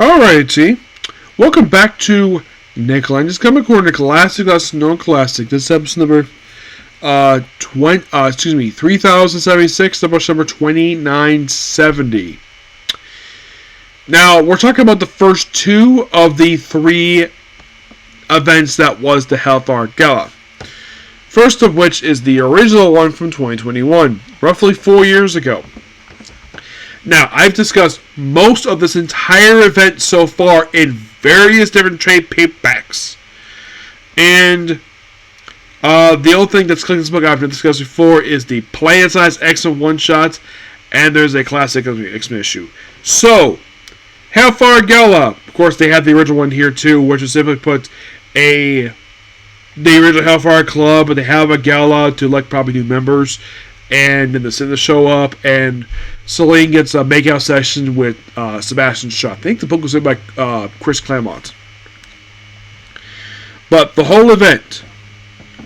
Alrighty, welcome back to Lenz Comic Corner, Classic, Classic, Non Classic. This is episode number 3076, number 2970. Now, we're talking about the first two of the three events that was the Hellfire Gala. First of which is the original one from 2021, roughly 4 years ago. Now, I've discussed most of this entire event so far in various different trade paperbacks. And the only thing that's clicking this book I've discussed before is the Plan-Size X-Men one-shots, and there's a classic X-Men issue. So, Hellfire Gala. Of course, they had the original one here too, which is simply put the original Hellfire Club, but they have a gala to elect probably new members. And then the Citizens show up, and Celine gets a makeout session with Sebastian Shaw. I think the book was written by Chris Claremont. But the whole event,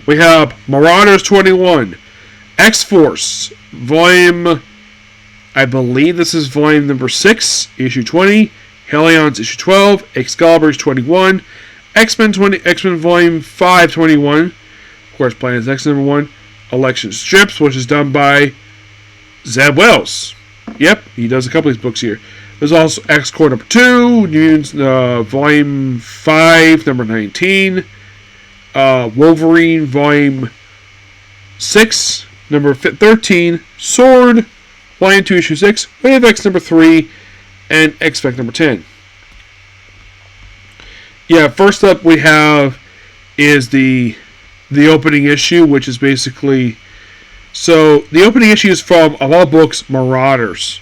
we have Marauders 21, X-Force, volume, I believe this is volume number 6, issue 20, Hellions issue 12, Excalibur issue 21, X-Men volume 5, 21, of course, Planet X number 1, Election Strips, which is done by Zeb Wells. Yep, he does a couple of these books here. There's also X-Corps number 2, Mutants, volume 5, number 19, Wolverine, volume 6, number 13, Sword, volume 2, issue 6, Wave X number 3, and X-Spec number 10. Yeah, first up we have is the opening issue, which is basically... So, the opening issue is from, of all books, Marauders.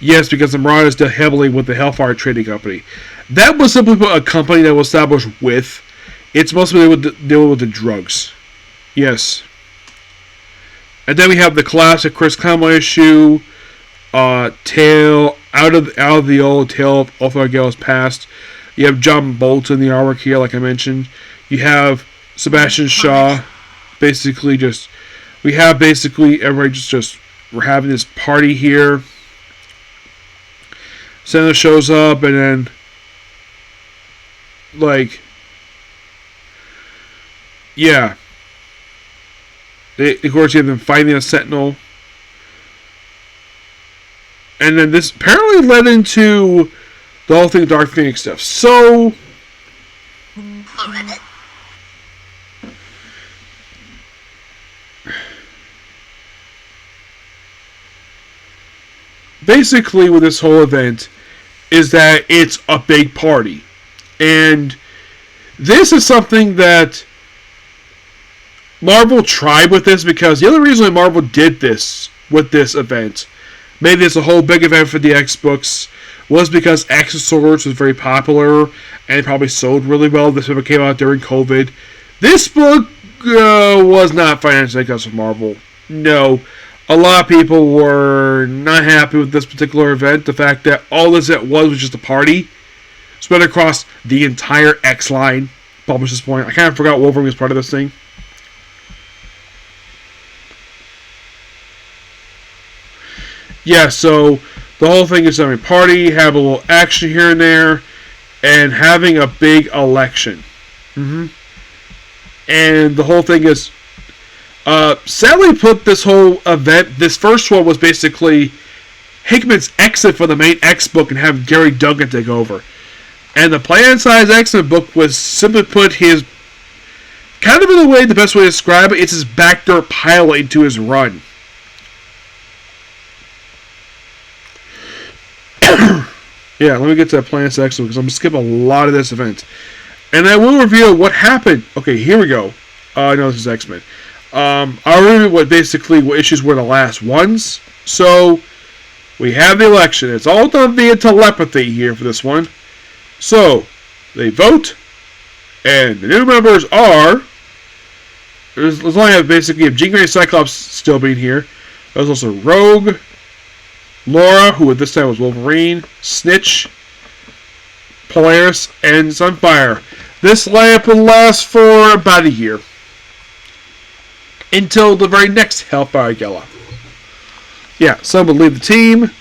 Yes, because the Marauders dealt heavily with the Hellfire Trading Company. That was simply a company that was established with... It's mostly deal with the drugs. Yes. And then we have the classic Chris Claremont issue, Tale, out of the old Tale of Hellfire Gala's past. You have John Bolton, the artwork here, like I mentioned. You have Sebastian Shaw, basically just... We have basically everybody just we're having this party here. Santa shows up, and then, like... Yeah. Of course, you have them fighting a Sentinel. And then this apparently led into the whole thing of Dark Phoenix stuff. So... Basically, with this whole event, is that it's a big party. And this is something that Marvel tried with this, because the other reason why Marvel did this with this event, made this a whole big event for the X books, was because X Swords was very popular and probably sold really well. This book came out during COVID. This book was not financially successful for Marvel. No. A lot of people were not happy with this particular event. The fact that all this it was just a party spread across the entire X line. Published this point. I kind of forgot Wolverine was part of this thing. Yeah, so the whole thing is having a party, have a little action here and there, and having a big election. And the whole thing is... sadly put, this whole event, this first one was basically Hickman's exit for the main X book and have Gary Duggan take over. And the Plan-Size X-Men book was simply put his, kind of in a way, the best way to describe it, it's his backdoor pilot into his run. Yeah, let me get to that Plan-Size X-Men because I'm going to skip a lot of this event. And I will reveal what happened. Okay, here we go. I know this is X-Men. I'll review what issues were the last ones. So, we have the election. It's all done via telepathy here for this one. So, they vote, and the new members are... There's only basically Jean Grey Cyclops still being here. There's also Rogue, Laura, who at this time was Wolverine, Snitch, Polaris, and Sunfire. This lineup will last for about a year. Until the very next Hellfire Gala. Yeah, some will leave the team.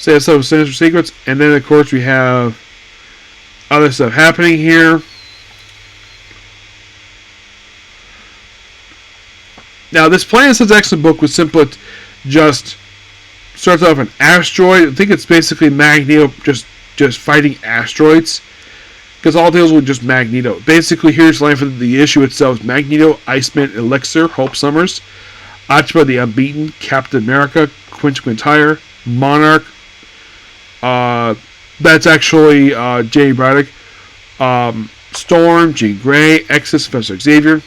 Say some sinister secrets, and then of course we have other stuff happening here. Now, this Planet Says Excellent book was simply just starts off an asteroid. I think it's basically Magneto just fighting asteroids, because all deals with just Magneto. Basically, here's the line for the issue itself: Magneto, Iceman, Elixir, Hope Summers, Ochba the Unbeaten, Captain America, Quintire, Monarch. That's actually Jay Braddock, Storm, Jean Grey, Exodus, Professor Xavier.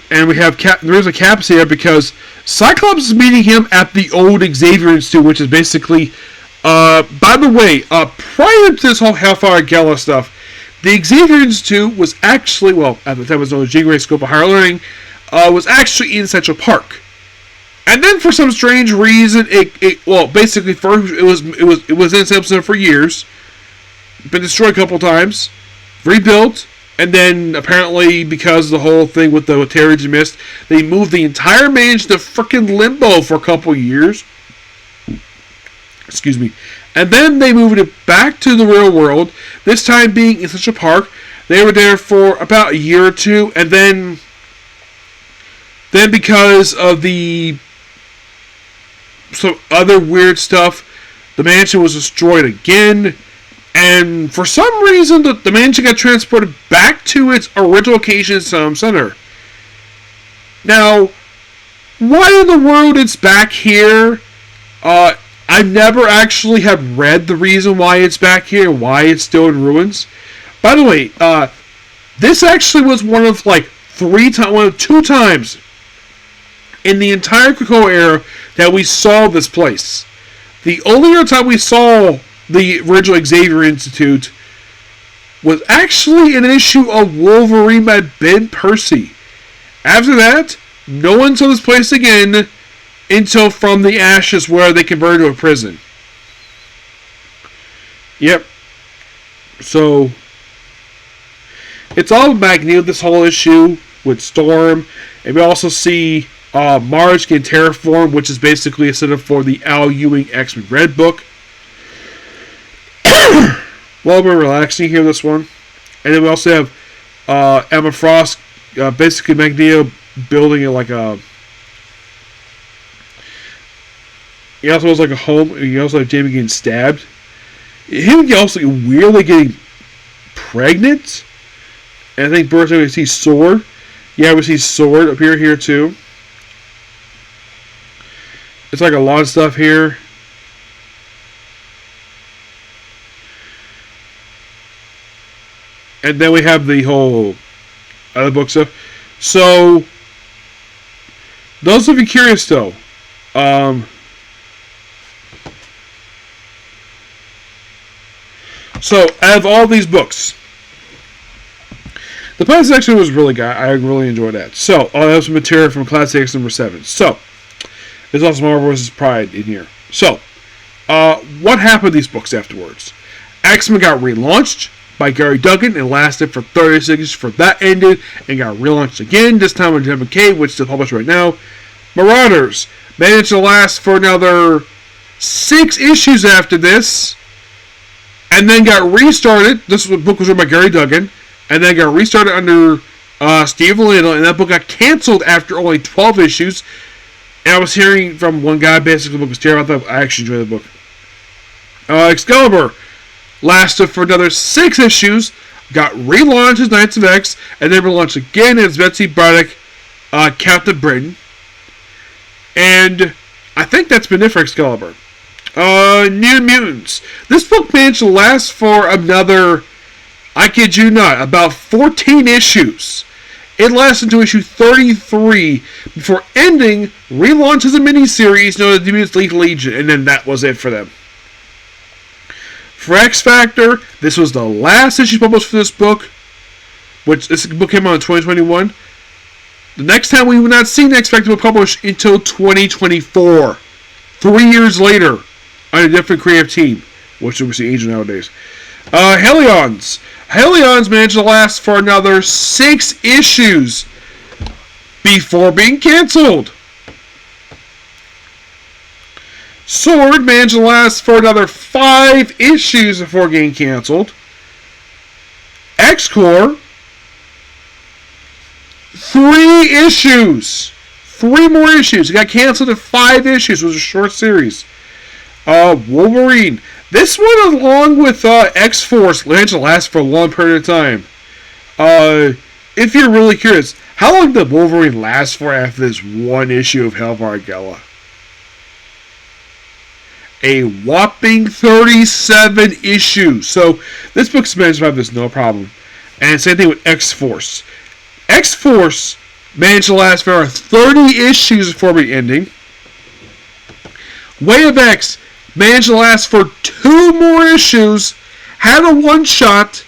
And we have there's a Caps here because Cyclops is meeting him at the old Xavier Institute, which is basically, by the way, prior to this whole Hellfire Gala stuff, the Xavier Institute was actually, well, at the time it was known as Jean Grey School of Higher Learning, was actually in Central Park. And then for some strange reason, basically first it was in Simpson for years, been destroyed a couple times, rebuilt. And then, apparently, because of the whole thing with the Terrigen Mist, they moved the entire mansion to frickin' limbo for a couple years. Excuse me. And then they moved it back to the real world, this time being in Central Park. They were there for about a year or two, and then because of some other weird stuff, the mansion was destroyed again. And for some reason, the mansion got transported back to its original location, center. Now, why in the world it's back here? I never actually have read the reason why it's back here, why it's still in ruins. By the way, this actually was one of two times in the entire Krakoa era that we saw this place. The only other time we saw the original Xavier Institute was actually an issue of Wolverine by Ben Percy. After that, no one saw this place again until From the Ashes, where they converted to a prison. Yep. So, it's all Magneto, this whole issue, with Storm. And we also see Marge getting terraformed, which is basically a setup for the Al Ewing X-Men Red book. Well, we're relaxing here, this one. And then we also have Emma Frost, basically Magneto building it like a... He also has like a home. He also have Jamie getting stabbed. Him also weirdly getting pregnant. And I think Burt's going to see Sword. Yeah, we see Sword appear here too. It's like a lot of stuff here. And then we have the whole other book stuff. So, those of you curious though, so out of all these books, the Planet section was really good. I really enjoyed that. So, I'll have some material from Classic X number 7. So, there's also Marvel vs. Pride in here. So, what happened to these books afterwards? X-Men got relaunched by Gary Duggan and lasted for 36 issues for that ended and got relaunched again, this time on Devin Cave, which is published right now. Marauders managed to last for another 6 issues after this, and then got restarted. This book was written by Gary Duggan, and then got restarted under Steve Little, and that book got canceled after only 12 issues. And I was hearing from one guy, basically, the book was terrible. I actually enjoyed the book. Excalibur lasted for another 6 issues, got relaunched as Knights of X, and then relaunched again as Betsy Braddock, Captain Britain. And I think that's been it for Excalibur. New Mutants. This book managed to last for another, I kid you not, about 14 issues. It lasted until issue 33 before ending, relaunched as a miniseries known as the Mutants Lethal Legion, and then that was it for them. For X Factor, this was the last issue published for this book, which this book came out in 2021. The next time we will not see X Factor will publish until 2024. 3 years later, on a different creative team, which we see Angel nowadays. Helions. Helions managed to last for another 6 issues before being canceled. Sword managed to last for another 5 issues before getting canceled. X-Corps, 3 issues. 3 more issues. It got canceled in 5 issues. It was a short series. Wolverine. This one, along with X-Force, managed to last for a long period of time. If you're really curious, how long did Wolverine last for after this one issue of Hellfire Gala? A whopping 37 issues. So this book's managed to have this no problem. And same thing with X-Force. X-Force managed to last for 30 issues before the ending. Way of X managed to last for 2 more issues, had a one-shot,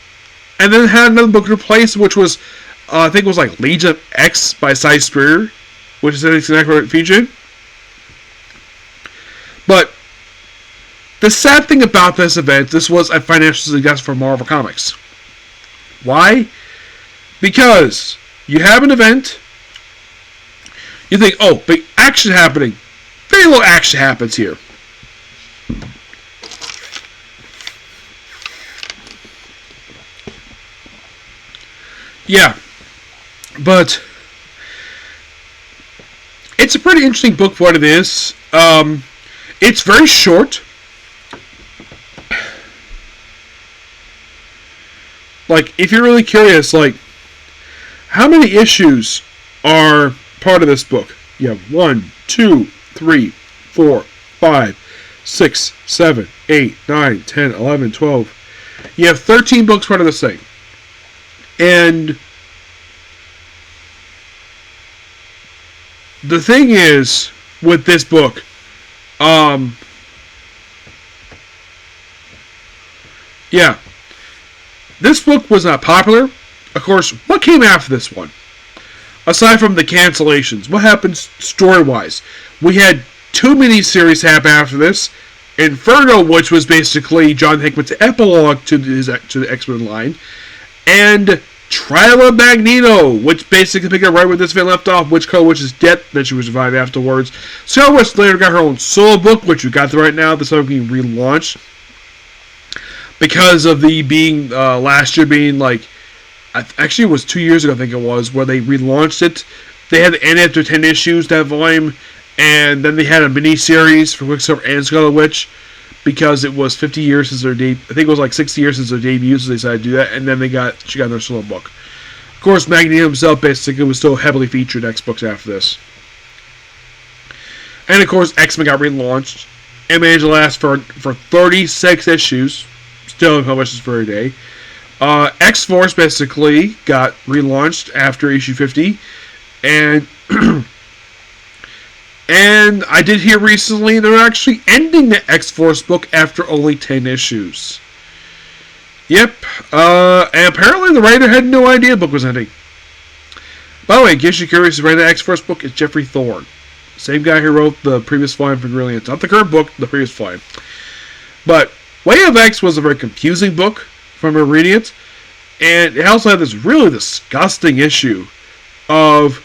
and then had another book to replace, which was, I think it was like Legion of X by Cy Spear, which is exactly what it featured. But the sad thing about this event, this was a financial success for Marvel Comics. Why? Because you have an event, you think, oh, big action happening. Very little action happens here. Yeah, but it's a pretty interesting book for what it is. It's very short. Like, if you're really curious, like, how many issues are part of this book? You have 1, 2, 3, 4, 5, 6, 7, 8, 9, 10, 11, 12. You have 13 books part of this thing. And the thing is, with this book, yeah, this book was not popular. Of course, what came after this one? Aside from the cancellations, what happened story-wise? We had 2 miniseries happen after this. Inferno, which was basically John Hickman's epilogue to the X-Men line, and Trial of Magneto, which basically picked up right where this event left off, which Scarlet Witch's death, then she was revived afterwards. Scarlet Witch later got her own solo book, which we got to right now. This is being relaunched because of the being last year being like, actually it was 2 years ago, I think it was, where they relaunched it. They had to end after 10 issues, that volume, and then they had a mini-series for Quicksilver and Scarlet Witch, because it was 50 years since their debut. I think it was like 60 years since their debut, so they decided to do that, and then she got their solo book. Of course, Magneto himself basically was still heavily featured in X books after this. And of course, X-Men got relaunched, and managed to last for 36 issues, still published this very day. X-Force basically got relaunched after issue 50, and and I did hear recently they're actually ending the X-Force book after only 10 issues. Yep, and apparently the writer had no idea the book was ending. By the way, in case you're curious, the writer of the X-Force book is Jeffrey Thorne. Same guy who wrote the previous volume for Brilliant. Not the current book, the previous volume. But Way of X was a very confusing book from reading it, and it also had this really disgusting issue of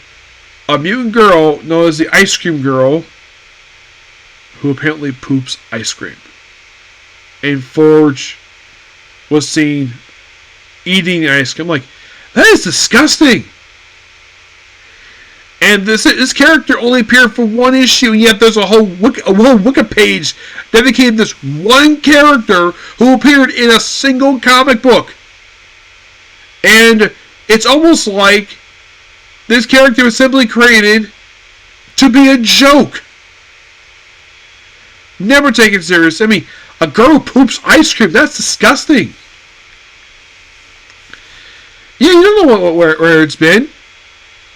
a mutant girl known as the Ice Cream Girl who apparently poops ice cream. And Forge was seen eating ice cream. I'm like, that is disgusting! And this character only appeared for 1 issue, and yet there's a whole Wiki page dedicated to this one character who appeared in a single comic book. And it's almost like this character was simply created to be a joke. Never taken serious. I mean, a girl who poops ice cream, that's disgusting. Yeah, you don't know where it's been.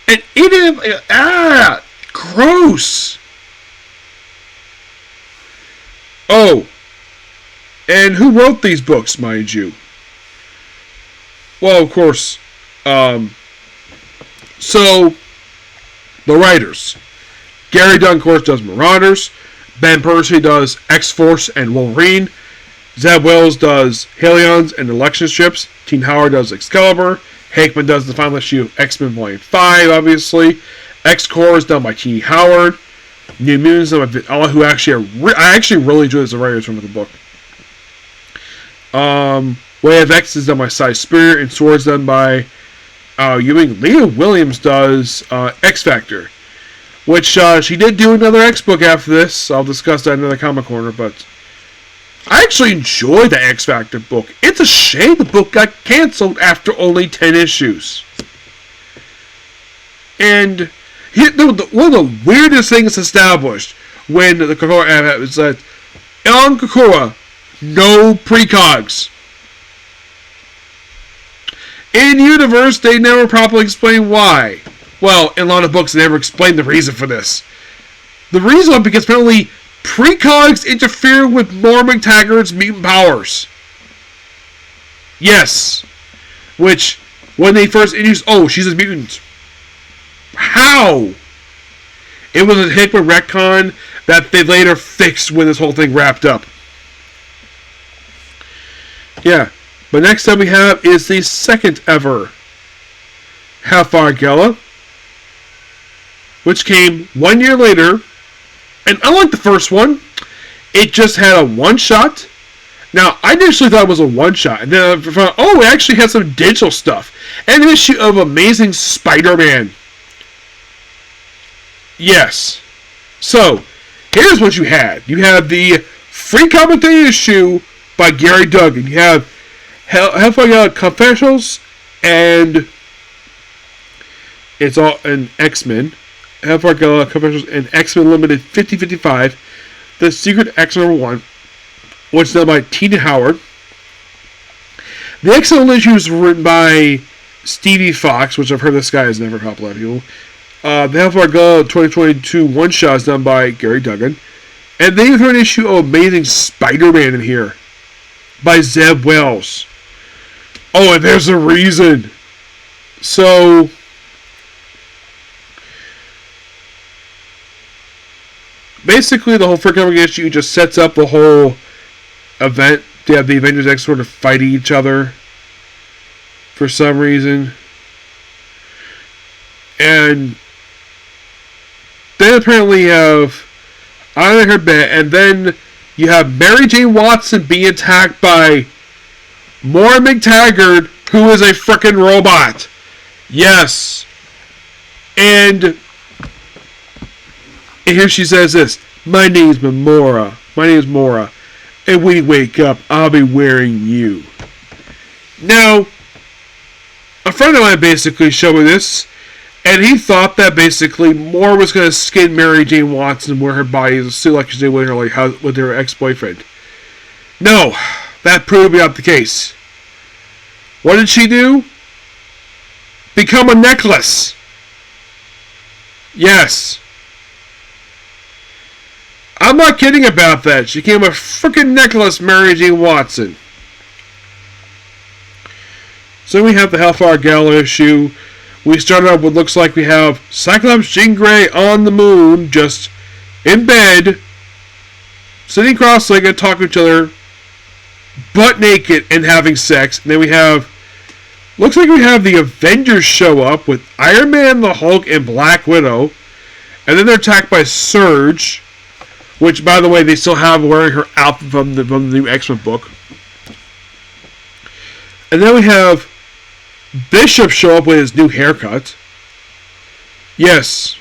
And eating it, gross. Oh, and who wrote these books, mind you? Well, of course, so, the writers. Gary Dunn, of course, does Marauders. Ben Percy does X-Force and Wolverine. Zeb Wells does Helions and Election Ships. Teen Howard does Excalibur. Hickman does the final issue of X-Men Volume 5, obviously. X-Corps is done by T. Howard. New Mutants, all who actually I actually really enjoy this writers from the book. Way of X is done by Cy Spirit, and Swords done by Ewing. Leah Williams does X Factor, which she did do another X book after this. I'll discuss that in another Comic Corner, but I actually enjoyed the X Factor book. It's a shame the book got canceled after only 10 issues. And one of the weirdest things established when the Kokora ad was that on Kokora, no precogs. In universe, they never properly explain why. Well, in a lot of books, they never explain the reason for this. The reason was because apparently precogs interfere with Moira McTaggart's mutant powers. Yes. Which, when they first introduced, oh, she's a mutant. How? It was a Hickman retcon that they later fixed when this whole thing wrapped up. Yeah. But next up we have is the second ever Hellfire Gala, which came 1 year later. And unlike the first one, it just had a one-shot. Now, I initially thought it was a one-shot. And then I found, oh, it actually had some digital stuff. And an issue of Amazing Spider-Man. Yes. So, here's what you had. You have the free commentary issue by Gary Duggan. You have Hellfire Confessionals, and it's all an X-Men. Hellfire Confessionals and X-Men Limited 50-55. The Secret X-Men #1, which is done by Tina Howard. The X-Men issues were written by Stevie Fox, which I've heard this guy has never helped a lot of people. The Hellfire Gala 2022 one-shot is done by Gary Duggan. And they threw an issue of Amazing Spider-Man in here by Zeb Wells. Oh, and there's a reason. So, basically, the whole freaking issue just sets up the whole event. They have the Avengers X sort of fighting each other for some reason. And then apparently you have Iron Her Bet, and then you have Mary Jane Watson being attacked by Moira McTaggart, who is a frickin' robot. Yes. And here she says this. My name's Moira. My name's Moira. And when you wake up, I'll be wearing you. Now, a friend of mine basically showed me this, and he thought that basically Moira was going to skin Mary Jane Watson and wear her body as a suit like she did with her ex-boyfriend. No, that proved to be not the case. What did she do? Become a necklace. Yes. I'm not kidding about that. She became a freaking necklace, Mary Jane Watson. So we have the Hellfire Gala issue. We started out with looks like we have Cyclops, Jean Grey on the moon, just in bed, sitting cross-legged, talking to each other, butt naked, and having sex. And then we have, looks like we have the Avengers show up with Iron Man, the Hulk, and Black Widow. And then they're attacked by Surge, which, by the way, they still have wearing her outfit from the new X-Men book. And then we have Bishop show up with his new haircut. Yes.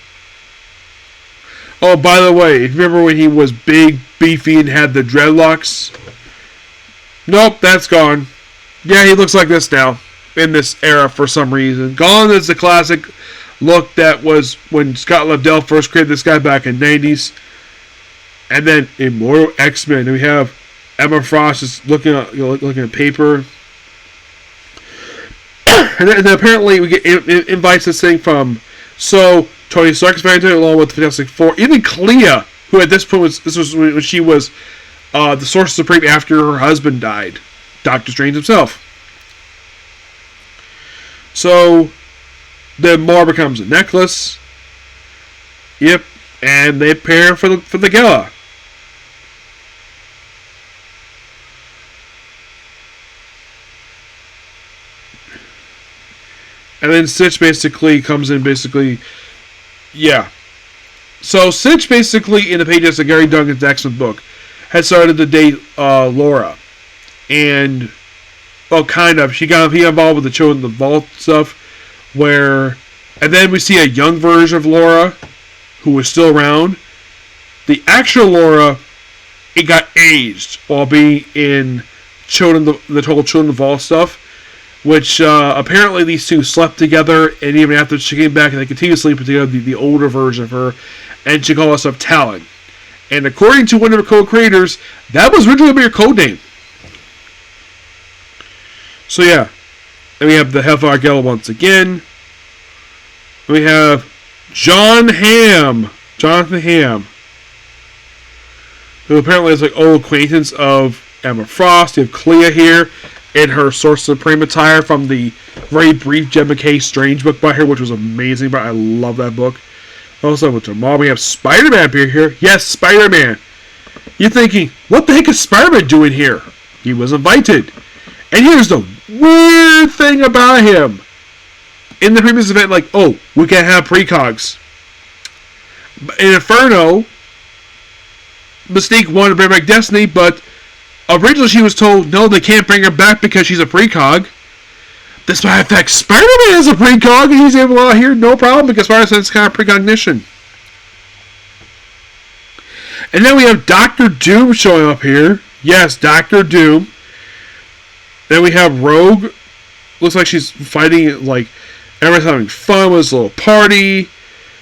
Oh, by the way, if you remember when he was big, beefy, and had the dreadlocks? Nope, that's gone. Yeah, he looks like this now, in this era for some reason. Gone is the classic look that was when Scott Lobdell first created this guy back in the 90s. And then Immortal X-Men. And we have Emma Frost just looking at paper. And then apparently we get invites this thing from Tony Stark's Fantastic along with Fantastic Four, even Clea, who at this point was when she was the Sorcerer Supreme after her husband died, Doctor Strange himself. So then Moira becomes a necklace. Yep, and they pair for the gala. And then Stitch basically comes in, yeah. So Sitch basically, in the pages of Gary Duncan's X-Men book, had started to date Laura. And, well, kind of. He got involved with the Children of the Vault stuff, where... And then we see a young version of Laura, who was still around. The actual Laura, it got aged while being in the total Children of the Vault stuff, which apparently these two slept together, and even after she came back, they continued sleeping together, the older version of her, and she called herself Talon. And according to one of her co-creators, that was originally going to be her code name. So yeah, and we have the Hellfire Gala once again. We have Jonathan Hamm, who apparently is like old acquaintance of Emma Frost. You have Clea here in her Source Supreme attire from the very brief Jed MacKay Strange book by her, which was amazing, but I love that book. Also, with tomorrow we have Spider-Man up here. Yes, Spider-Man. You're thinking, what the heck is Spider-Man doing here? He was invited. And here's the weird thing about him. In the previous event, like, oh, we can't have precogs. In Inferno, Mystique wanted to bring back Destiny, but originally she was told, no, they can't bring her back because she's a precog. Despite the fact Spider-Man is a precog, and he's able out here, no problem, because Spider-Man has kind of precognition. And then we have Dr. Doom showing up here. Yes, Dr. Doom. Then we have Rogue. Looks like she's fighting, like, everyone's having fun with this little party.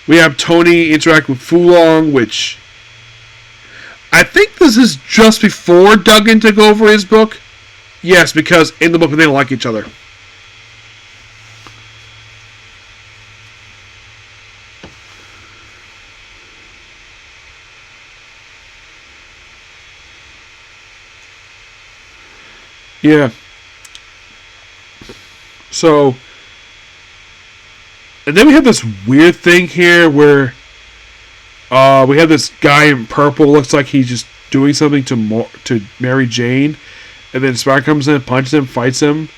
We have Tony interact with Fulong, which I think this is just before Duggan took over his book. Yes, because in the book they don't like each other. Yeah. So, and then we have this weird thing here where we have this guy in purple. Looks like he's just doing something to Mary Jane, and then Spider comes in, punches him, fights him,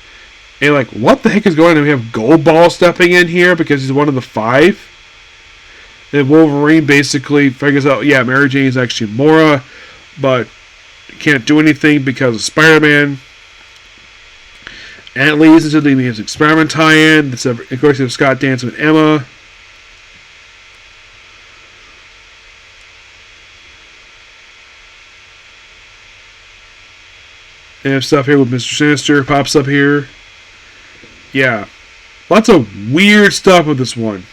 and like, what the heck is going on? And we have Goldball stepping in here because he's one of the 5. And Wolverine basically figures out, yeah, Mary Jane is actually Mora, but can't do anything because of Spider-Man. And it leads into the Amazing Experiment tie-in. It's of course, you have Scott dancing with Emma. And have stuff here with Mr. Sinister pops up here. Yeah. Lots of weird stuff with this one.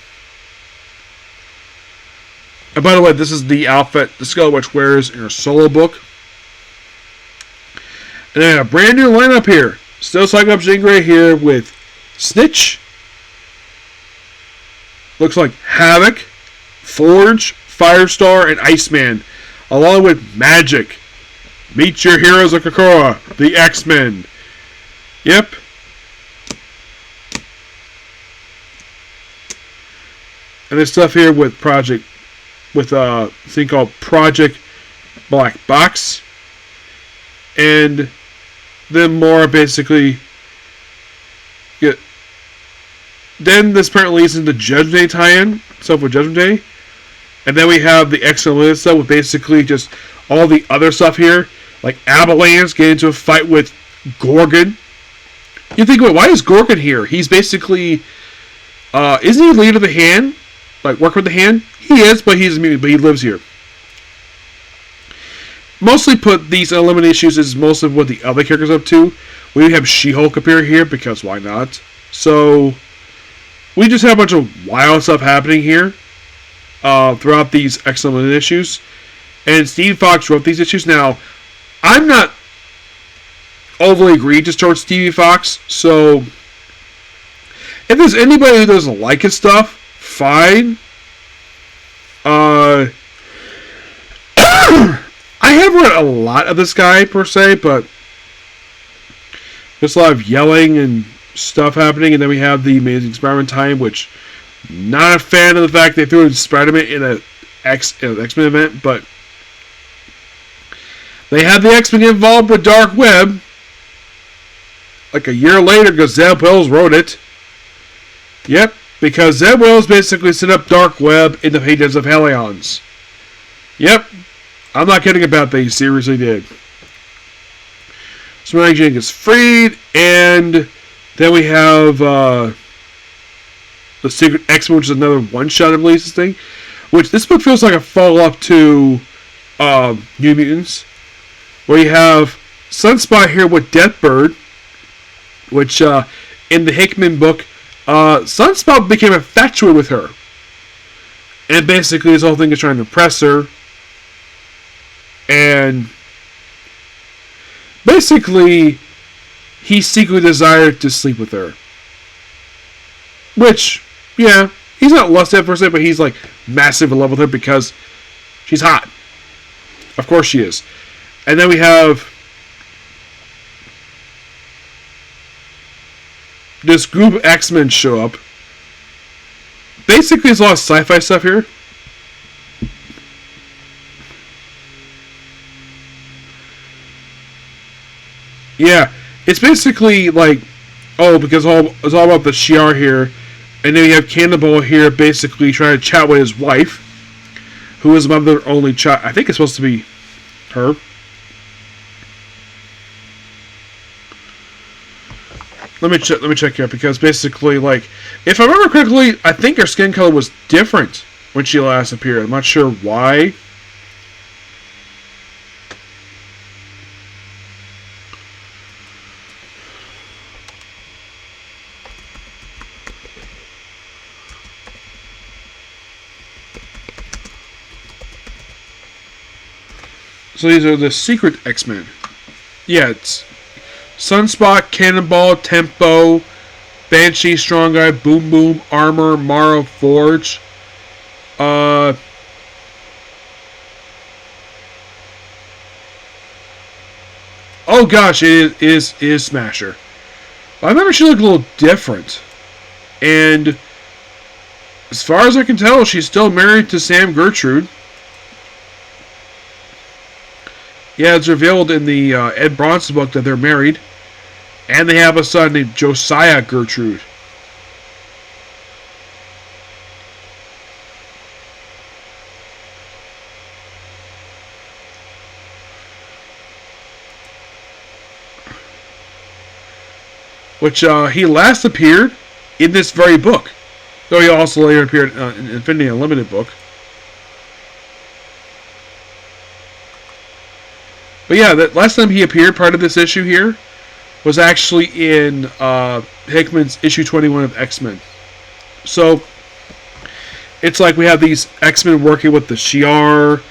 And by the way, this is the outfit the Scarlet Witch wears in her solo book. And then a brand new lineup here. Still Cyclops Jean Grey here with Snitch. Looks like Havoc, Forge, Firestar, and Iceman. Along with Magic. Meet your heroes of Krakoa, the X-Men. Yep. And there's stuff here with a thing called Project Black Box. And then more basically get. Then this apparently leads into Judgment Day tie-in, stuff with Judgment Day. And then we have the X-Men stuff with basically just all the other stuff here. Like Avalanche getting into a fight with Gorgon. You think, wait, why is Gorgon here? He's basically, isn't he leader of the Hand? Like, work with the Hand? He is, but he lives here. Mostly put these eliminate issues as most of what the other characters are up to. We have She-Hulk appear here, because why not? So, we just have a bunch of wild stuff happening here throughout these excellent issues. And Steve Fox wrote these issues. Now, I'm not overly egregious towards Stevie Fox, so if there's anybody who doesn't like his stuff, fine. I haven't read a lot of this guy, per se, but there's a lot of yelling and stuff happening, and then we have the Amazing Spider-Man time, which not a fan of the fact they threw in Spider-Man in an X-Men event, but they had the X-Men get involved with Dark Web. Like a year later, Gazelle Pills wrote it. Yep, Because Zeb Wells basically set up Dark Web in the pages of Hellions. Yep. I'm not kidding about that. He seriously did. So Mary Jane gets freed, and then we have the Secret X-Men, which is another one-shot of Lisa's thing. Which this book feels like a follow-up to New Mutants, where you have Sunspot here with Deathbird, which in the Hickman book, Sunspot became infatuated with her. And basically this whole thing is trying to impress her. And basically, he secretly desired to sleep with her. Which, yeah, he's not lusty at first sight, but he's like massive in love with her because she's hot. Of course she is. And then we have this group of X-Men show up. Basically, there's a lot of sci-fi stuff here. Yeah, it's basically like, because it's all about the Shi'ar here, and then you have Cannonball here, basically trying to chat with his wife, who is mother only child. I think it's supposed to be her. Let me check here, because basically, like, if I remember correctly, I think her skin color was different when she last appeared. I'm not sure why. So these are the secret X-Men. Yeah, it's Sunspot, Cannonball, Tempo, Banshee, Strong Guy, Boom Boom, Armor, Mara, Forge. Oh gosh, it is Smasher. I remember she looked a little different. And as far as I can tell, she's still married to Sam Gertrude. Yeah, it's revealed in the Ed Bronson book that they're married. And they have a son named Josiah Gertrude. Which he last appeared in this very book. Though he also later appeared in Infinity Unlimited book. But yeah, that last time he appeared, part of this issue here, was actually in Hickman's issue 21 of X-Men. So, it's like we have these X-Men working with the Shi'ar,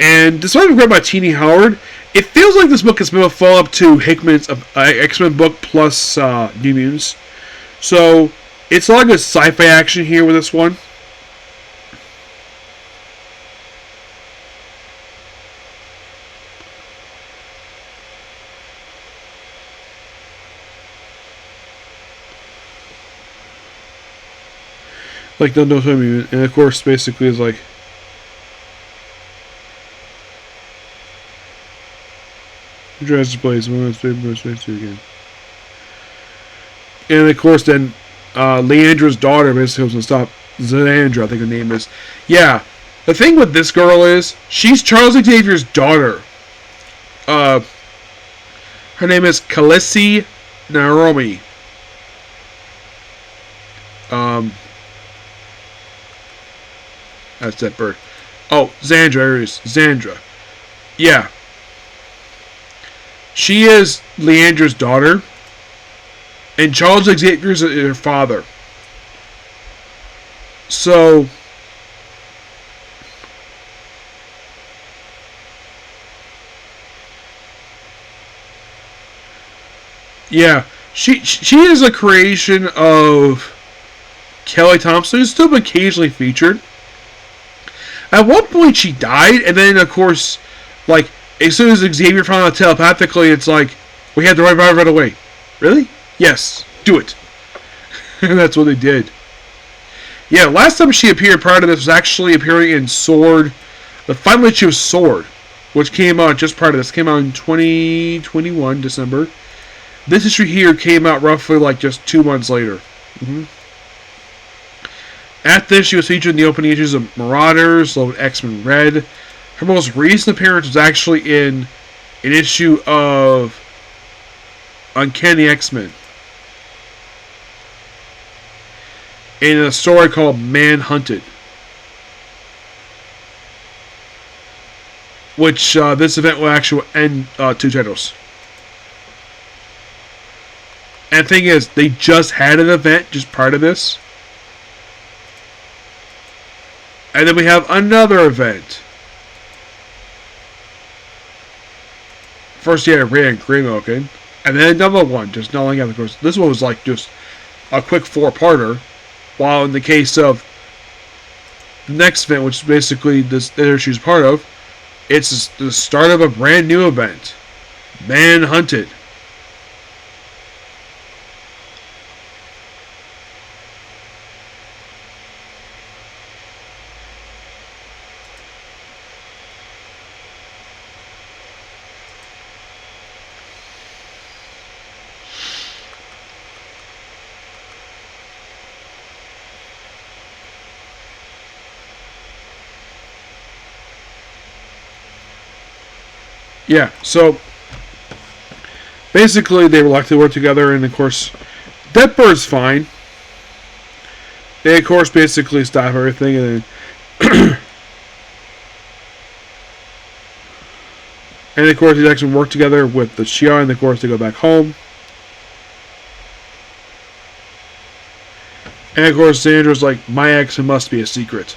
and despite being read by Teenie Howard, it feels like this book is a follow-up to Hickman's X-Men book plus New Mutants. So, it's a lot of good sci-fi action here with this one. Like, don't know me, and of course, basically, is like, tries to play someone else again. And of course, then Leandra's daughter basically comes and stop Zandra, I think her name is. Yeah, the thing with this girl is she's Charles Xavier's daughter. Her name is Khaleesi Naomi. That's that bird. Oh, Zandra. There it is. Zandra. Yeah. She is Leandra's daughter. And Charles Xavier is her father. So, yeah. She is a creation of Kelly Thompson, who's still been occasionally featured. At one point, she died, and then, of course, like, as soon as Xavier found out telepathically, it's like, we had to revive right away. Really? Yes. Do it. And that's what they did. Yeah, last time she appeared prior to this was actually appearing in Sword. The final issue of Sword, which came out just prior to this. Came out in 2021, December. This issue here came out roughly, like, just 2 months later. At this, she was featured in the opening issues of Marauders, along with X-Men Red. Her most recent appearance was actually in an issue of Uncanny X-Men, in a story called Manhunted, which this event will actually end 2 titles. And the thing is, they just had an event just prior to this. And then we have another event. First, Ray and Green Oaken. And then another one, just not long after. Of course, this one was like just a quick 4-parter. While in the case of the next event, which is basically this issue is part of, it's the start of a brand new event. Manhunted. Yeah, so basically they reluctantly work together, and of course, Deadbird's fine. They, of course, basically stop everything, and then and of course, they actually work together with the Shi'ar, and of course, they go back home. And of course, Sandra's like, my ex must be a secret.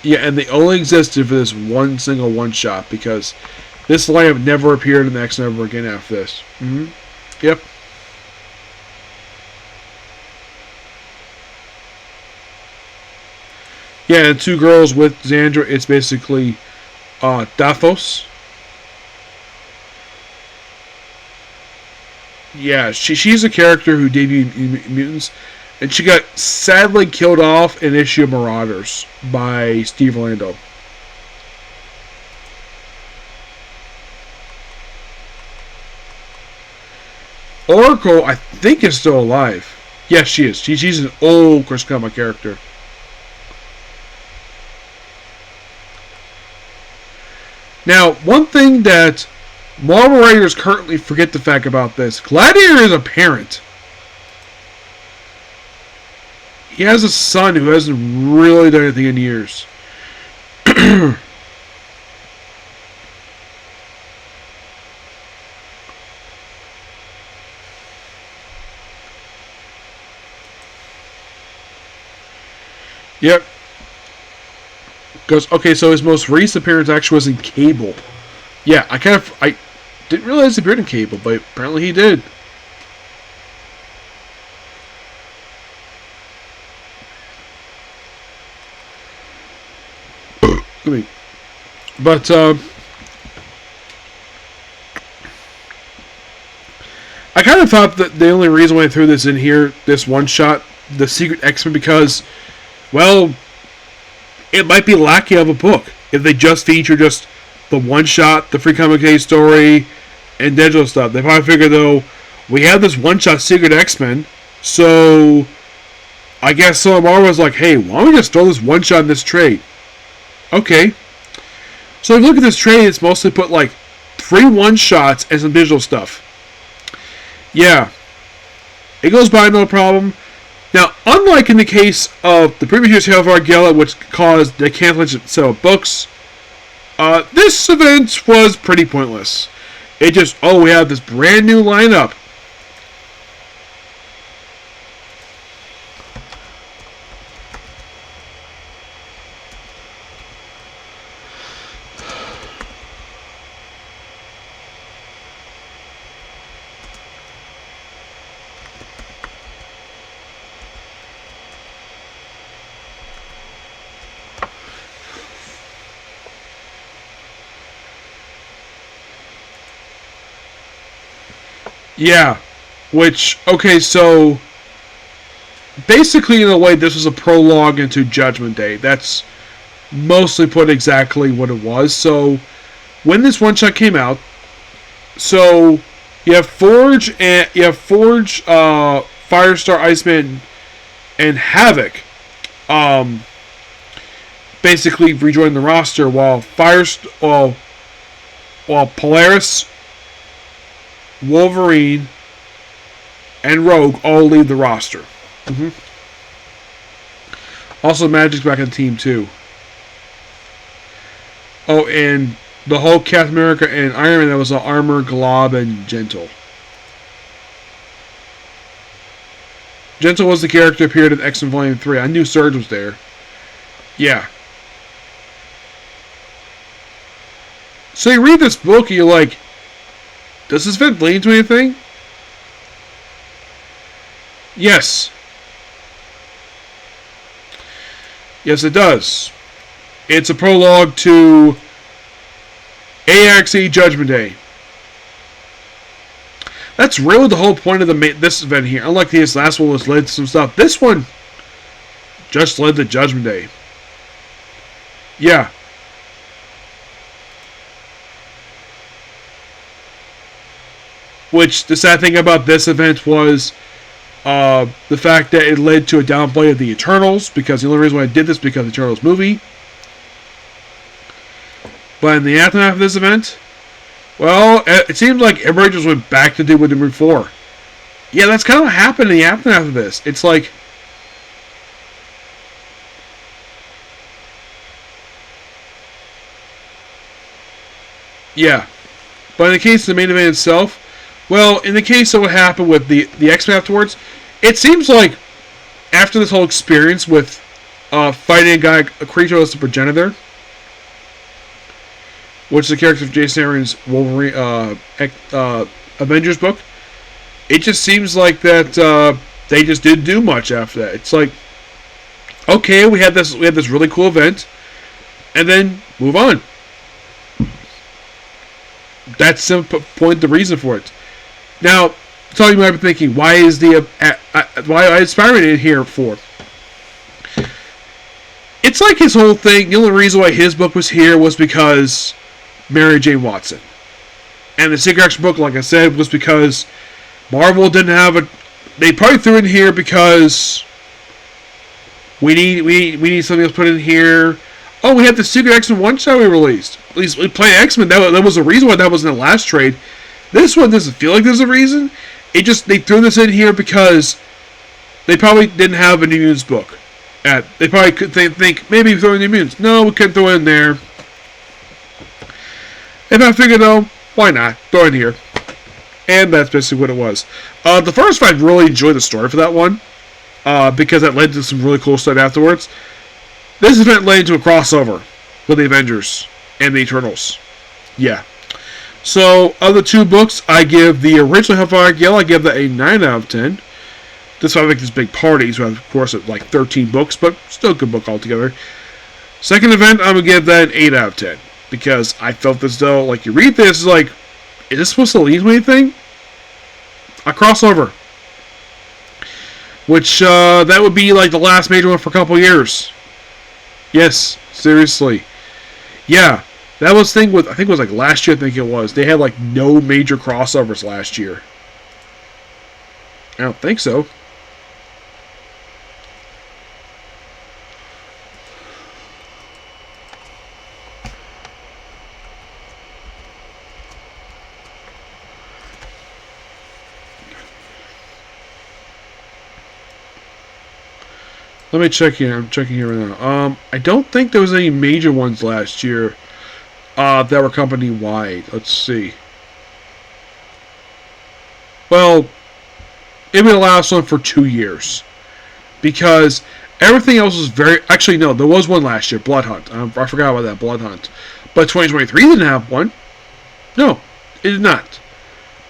Yeah, and they only existed for this one single one-shot, because this lineup never appeared in the X-Men ever again after this. Yep. Yeah, and 2 girls with Xandra, it's basically Daphos. Yeah, she's a character who debuted in Mutants, and she got sadly killed off in issue of Marauders by Steve Orlando. Oracle, I think, is still alive. Yes, she is. She's an old Chris Comic character. Now, one thing that Marvel writers currently forget the fact about this, Gladiator is a parent. He has a son who hasn't really done anything in years. Yep. Goes, okay, so his most recent appearance actually was in Cable. Yeah, I didn't realize he appeared in Cable, but apparently he did. But I kind of thought that the only reason why I threw this in here, this one shot, the Secret X-Men, because, well, it might be lacking of a book if they just feature just the one shot, the Free Comic Day story, and digital stuff. They probably figure, though, we have this one shot Secret X-Men, so I guess some Marvel was like, hey, why don't we just throw this one shot in this trade? Okay. So if you look at this trade, it's mostly put like 3 one-shots and some digital stuff. Yeah. It goes by no problem. Now, unlike in the case of the previous year's Hellfire Gala, which caused the cancellation of several books, this event was pretty pointless. It just, oh, we have this brand new lineup. Yeah, which, okay, so basically, in a way, this was a prologue into Judgment Day. That's mostly put exactly what it was. So, when this one-shot came out, so, You have Forge and Firestar, Iceman, and Havoc. Basically rejoin the roster while Polaris, Wolverine, and Rogue all leave the roster. Also, Magic's back on the team too. Oh, and the Hulk, Captain America, and Iron Man, that was Armor, Glob, and Gentle. Gentle was the character that appeared in X-Men Volume 3. I knew Surge was there. Yeah. So you read this book and you're like, does this event lead to anything? Yes. Yes, it does. It's a prologue to AXE Judgment Day. That's really the whole point of this event here. Unlike this last one, was led to some stuff. This one just led to Judgment Day. Yeah. Which, the sad thing about this event was the fact that it led to a downplay of the Eternals, because the only reason why I did this because of the Eternals movie. But in the aftermath of this event, well, it seems like everybody just went back to do what they did before. Yeah, that's kind of what happened in the aftermath of this. It's like, yeah. But in the case of the main event itself, well, in the case of what happened with the X-Men afterwards, it seems like after this whole experience with fighting a creature as the progenitor, which is the character of Jason Aaron's Wolverine Avengers book, it just seems like that they just didn't do much after that. It's like, okay, we had this really cool event, and then move on. That's the point, the reason for it. Now, some of you might be thinking, why is Spider-Man in here for? It's like his whole thing. The only reason why his book was here was because Mary Jane Watson, and the Secret Action book, like I said, was because Marvel didn't have a. They probably threw it in here because we need something else put in here. Oh, we had the Secret X-Men one-shot we released. At least we played X-Men. That was the reason why that was in the last trade. This one doesn't feel like there's a reason. They threw this in here because they probably didn't have a New Mutants book. They probably could think maybe throw in New Mutants. No, we couldn't throw it in there. And I figured, though, why not? Throw it in here. And that's basically what it was. The first fight, I really enjoyed the story for that one. Because that led to some really cool stuff afterwards. This event led into a crossover with the Avengers and the Eternals. Yeah. So, of the two books, I give the original Hellfire Gala, I give that a 9 out of 10. This one I make this big party, so of course it's like 13 books, but still a good book altogether. Second event, I'm going to give that an 8 out of 10. Because I felt as though, like, you read this, it's like, is this supposed to lead to anything? A crossover. Which, that would be like the last major one for a couple years. Yes, seriously. Yeah, that was the thing with, I think it was like last year, I think it was. They had like no major crossovers last year. I don't think so. Let me check here. I'm checking here right now. I don't think there was any major ones last year that were company-wide. Let's see. Well, it would allow us one for 2 years. Because everything else was very... Actually, no, there was one last year. Blood Hunt. I forgot about that. Blood Hunt. But 2023 didn't have one. No, it did not.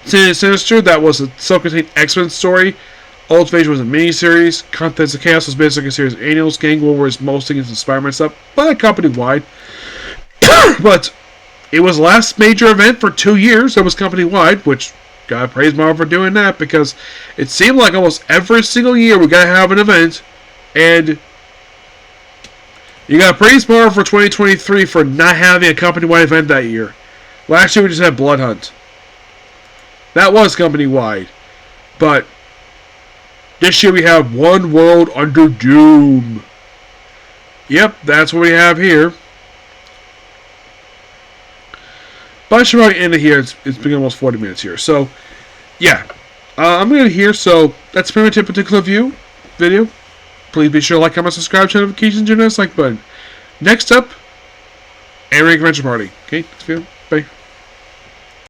Sinister, that was a self-contained X-Men story. Ultimate Invasion was a miniseries. Contents of Chaos was basically a series of annuals. Gang War was mostly against Spider-Man stuff, but company-wide. But it was the last major event for 2 years that was company-wide, which, gotta praise Marvel for doing that, because it seemed like almost every single year we gotta have an event, and you gotta praise Marvel for 2023 for not having a company-wide event that year. Last year we just had Blood Hunt. That was company-wide. But this year we have One World Under Doom. Yep, that's what we have here. But I should probably end it here. It's been almost 40 minutes here. So, yeah. I'm going to here. So, that's pretty much it particular video. Please be sure to like, comment, subscribe, turn notifications, and that like button. Next up, Area Convention Party. Okay, let's go.